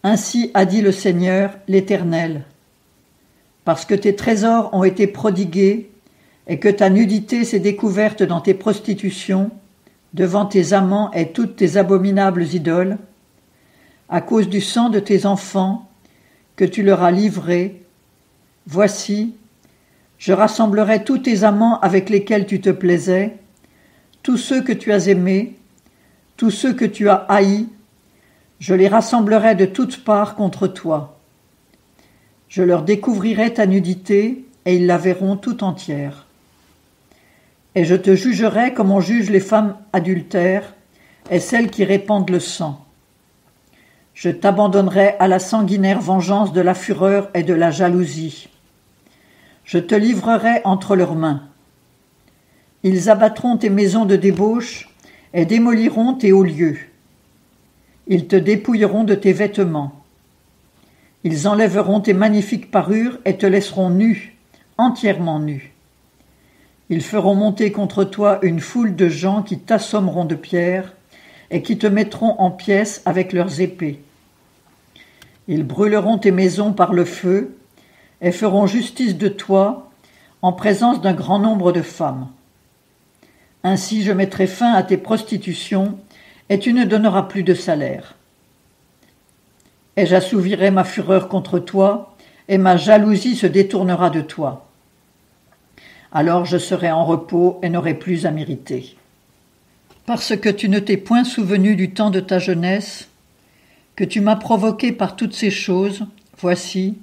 Ainsi a dit le Seigneur, l'Éternel. Parce que tes trésors ont été prodigués et que ta nudité s'est découverte dans tes prostitutions, devant tes amants et toutes tes abominables idoles, à cause du sang de tes enfants que tu leur as livrés, voici, je rassemblerai tous tes amants avec lesquels tu te plaisais, tous ceux que tu as aimés, tous ceux que tu as haïs, je les rassemblerai de toutes parts contre toi. Je leur découvrirai ta nudité, et ils la verront tout entière. Et je te jugerai comme on juge les femmes adultères et celles qui répandent le sang. Je t'abandonnerai à la sanguinaire vengeance de la fureur et de la jalousie. Je te livrerai entre leurs mains. Ils abattront tes maisons de débauche et démoliront tes hauts lieux. Ils te dépouilleront de tes vêtements. Ils enlèveront tes magnifiques parures et te laisseront nu, entièrement nu. Ils feront monter contre toi une foule de gens qui t'assommeront de pierres et qui te mettront en pièces avec leurs épées. Ils brûleront tes maisons par le feu et feront justice de toi en présence d'un grand nombre de femmes. Ainsi je mettrai fin à tes prostitutions et tu ne donneras plus de salaire. Et j'assouvirai ma fureur contre toi, et ma jalousie se détournera de toi. Alors je serai en repos et n'aurai plus à m'irriter. Parce que tu ne t'es point souvenu du temps de ta jeunesse, que tu m'as provoqué par toutes ces choses, voici,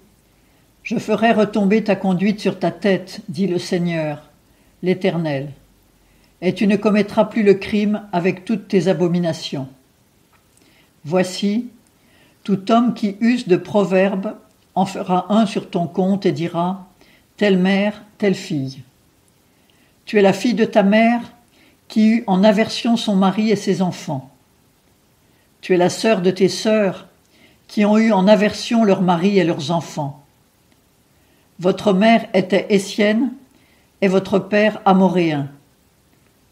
je ferai retomber ta conduite sur ta tête, dit le Seigneur, l'Éternel, et tu ne commettras plus le crime avec toutes tes abominations. Voici, tout homme qui use de proverbes en fera un sur ton compte et dira « telle mère, telle fille ». Tu es la fille de ta mère qui eut en aversion son mari et ses enfants. Tu es la sœur de tes sœurs qui ont eu en aversion leurs maris et leurs enfants. Votre mère était Essienne et votre père Amoréen.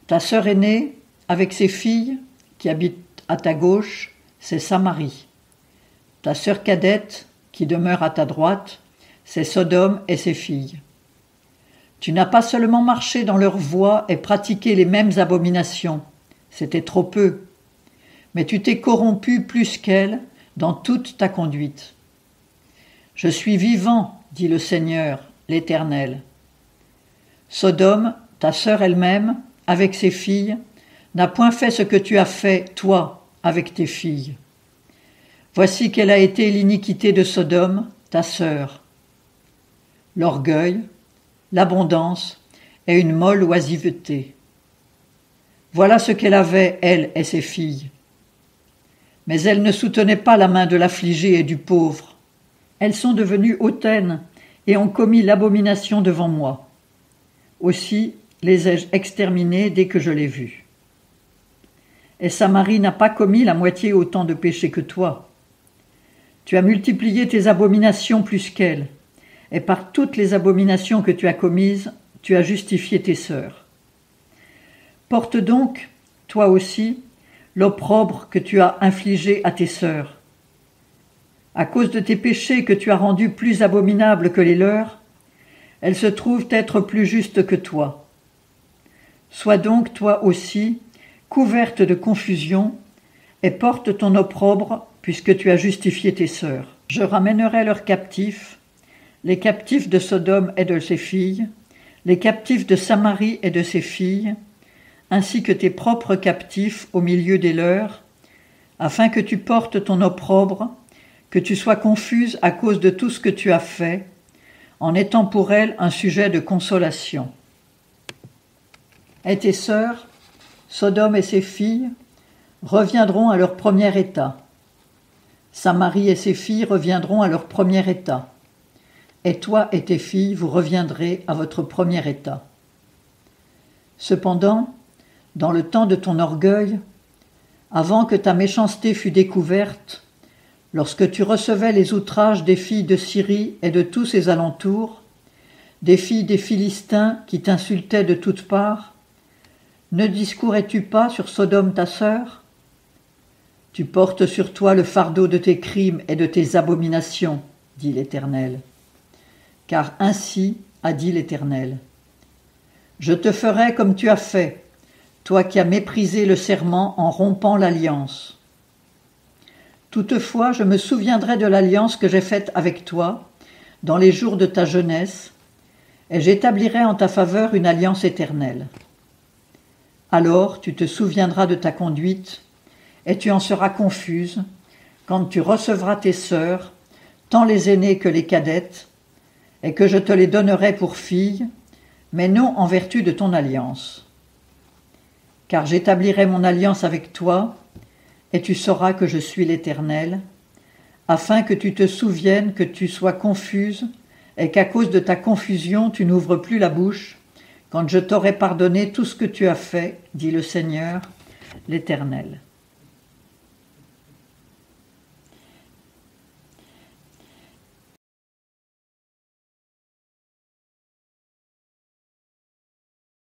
Ta sœur aînée, avec ses filles, qui habitent à ta gauche, c'est Samarie. Ta sœur cadette, qui demeure à ta droite, c'est Sodome et ses filles. Tu n'as pas seulement marché dans leurs voies et pratiqué les mêmes abominations, c'était trop peu, mais tu t'es corrompu plus qu'elles dans toute ta conduite. Je suis vivant, dit le Seigneur, l'Éternel. Sodome, ta sœur elle-même, avec ses filles, n'a point fait ce que tu as fait, toi, avec tes filles. Voici quelle a été l'iniquité de Sodome, ta sœur. L'orgueil, l'abondance et une molle oisiveté. Voilà ce qu'elle avait, elle et ses filles. Mais elle ne soutenait pas la main de l'affligé et du pauvre. Elles sont devenues hautaines et ont commis l'abomination devant moi. Aussi les ai-je exterminées dès que je l'ai vue. Et Samarie n'a pas commis la moitié autant de péchés que toi. Tu as multiplié tes abominations plus qu'elle, et par toutes les abominations que tu as commises, tu as justifié tes sœurs. Porte donc, toi aussi, l'opprobre que tu as infligé à tes sœurs. À cause de tes péchés que tu as rendus plus abominables que les leurs, elles se trouvent être plus justes que toi. Sois donc, toi aussi, couverte de confusion, et porte ton opprobre, puisque tu as justifié tes sœurs. Je ramènerai leurs captifs, les captifs de Sodome et de ses filles, les captifs de Samarie et de ses filles, ainsi que tes propres captifs au milieu des leurs, afin que tu portes ton opprobre, que tu sois confuse à cause de tout ce que tu as fait, en étant pour elles un sujet de consolation. Et tes sœurs, Sodome et ses filles, reviendront à leur premier état. Samarie et ses filles reviendront à leur premier état. Et toi et tes filles, vous reviendrez à votre premier état. Cependant, dans le temps de ton orgueil, avant que ta méchanceté fût découverte, lorsque tu recevais les outrages des filles de Syrie et de tous ses alentours, des filles des Philistins qui t'insultaient de toutes parts, ne discourais-tu pas sur Sodome ta sœur? Tu portes sur toi le fardeau de tes crimes et de tes abominations, dit l'Éternel. Car ainsi a dit l'Éternel. Je te ferai comme tu as fait, toi qui as méprisé le serment en rompant l'alliance. Toutefois, je me souviendrai de l'alliance que j'ai faite avec toi dans les jours de ta jeunesse, et j'établirai en ta faveur une alliance éternelle. Alors tu te souviendras de ta conduite, et tu en seras confuse, quand tu recevras tes sœurs, tant les aînées que les cadettes, et que je te les donnerai pour filles, mais non en vertu de ton alliance. Car j'établirai mon alliance avec toi, et tu sauras que je suis l'Éternel, afin que tu te souviennes que tu sois confuse, et qu'à cause de ta confusion tu n'ouvres plus la bouche, quand je t'aurai pardonné tout ce que tu as fait, dit le Seigneur, l'Éternel.